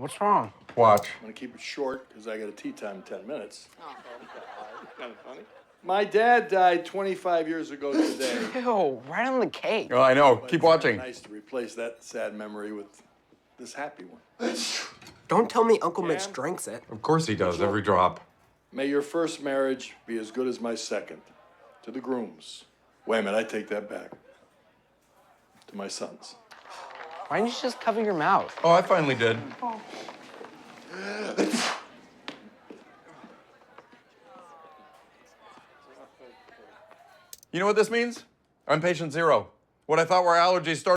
What's wrong? Watch. I'm gonna keep it short because I got a tea time in 10 minutes. Kind of funny. My dad died 25 years ago today. Ew, right on the cake. Oh, I know. But Keep it's watching. nice to replace that sad memory with this happy one. Don't tell me Uncle Mitch Yeah. drinks it. Of course he does, every drop. May your first marriage be as good as my second. To the grooms. Wait a minute, I take that back. To my sons. Why didn't you just cover your mouth? Oh, I finally did. You know what this means? I'm patient zero. What I thought were allergies started